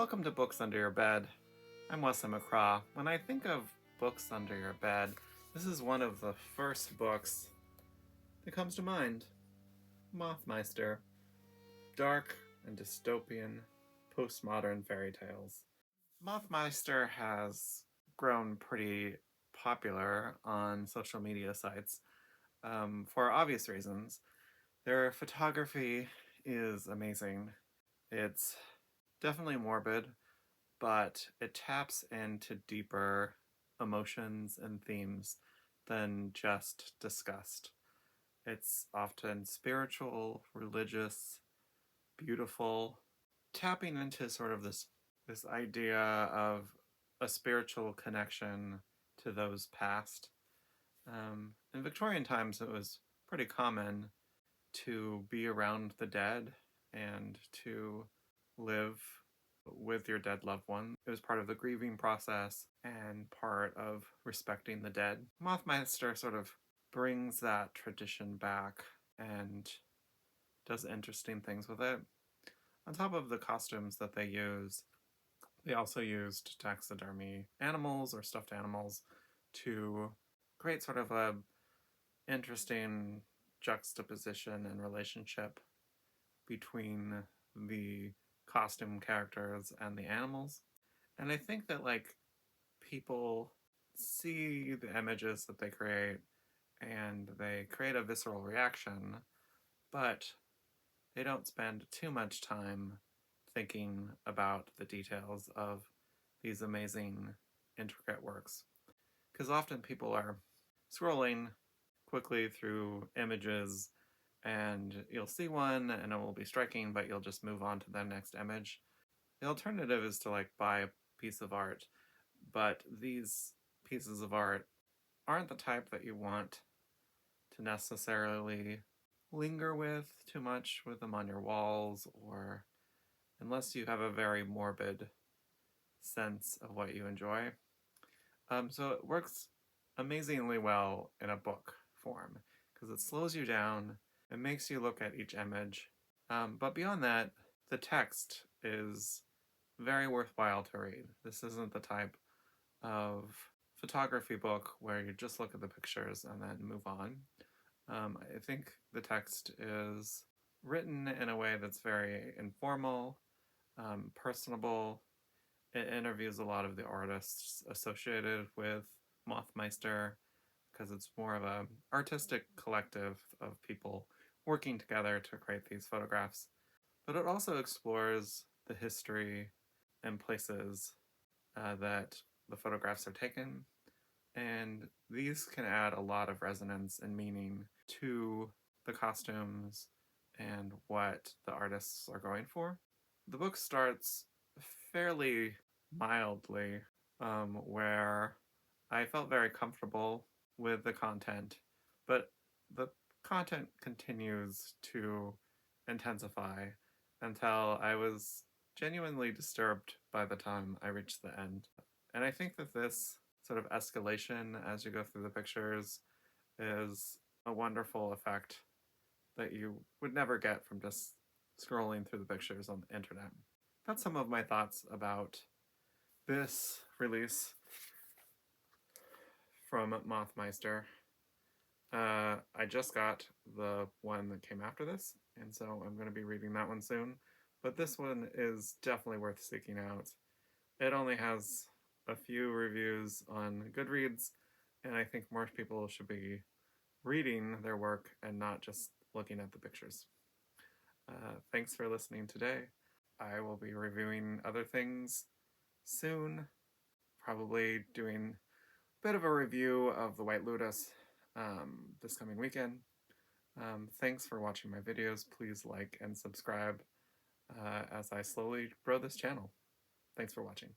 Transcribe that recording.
Welcome to Books Under Your Bed. I'm Wesley McCraw. When I think of books under your bed, this is one of the first books that comes to mind. Mothmeister. Dark and dystopian postmodern fairy tales. Mothmeister has grown pretty popular on social media sites for obvious reasons. Their photography is amazing. It's definitely morbid, but it taps into deeper emotions and themes than just disgust. It's often spiritual, religious, beautiful, tapping into sort of this idea of a spiritual connection to those past. In Victorian times, it was pretty common to be around the dead and to live with your dead loved one. It was part of the grieving process and part of respecting the dead. Mothmeister sort of brings that tradition back and does interesting things with it. On top of the costumes that they use, they also used taxidermy animals or stuffed animals to create sort of a interesting juxtaposition and relationship between the costume characters and the animals. And I think that people see the images that they create and they create a visceral reaction, but they don't spend too much time thinking about the details of these amazing, intricate works. Because often people are scrolling quickly through images and you'll see one and it will be striking, but you'll just move on to the next image. The alternative is to buy a piece of art, but these pieces of art aren't the type that you want to necessarily linger with too much with them on your walls, or unless you have a very morbid sense of what you enjoy. So it works amazingly well in a book form because it slows you down. It makes you look at each image. But beyond that, the text is very worthwhile to read. This isn't the type of photography book where you just look at the pictures and then move on. I think the text is written in a way that's very informal, personable. It interviews a lot of the artists associated with Mothmeister because it's more of an artistic collective of people working together to create these photographs. But it also explores the history and places that the photographs are taken, and these can add a lot of resonance and meaning to the costumes and what the artists are going for. The book starts fairly mildly, where I felt very comfortable with the content, but the content continues to intensify until I was genuinely disturbed by the time I reached the end. And I think that this sort of escalation as you go through the pictures is a wonderful effect that you would never get from just scrolling through the pictures on the internet. That's some of my thoughts about this release from Mothmeister. I just got the one that came after this, and so I'm going to be reading that one soon. But this one is definitely worth seeking out. It only has a few reviews on Goodreads, and I think more people should be reading their work and not just looking at the pictures. Thanks for listening today. I will be reviewing other things soon, probably doing a bit of a review of The White Lotus this coming weekend. Thanks for watching my videos. Please like and subscribe as I slowly grow this channel. Thanks for watching.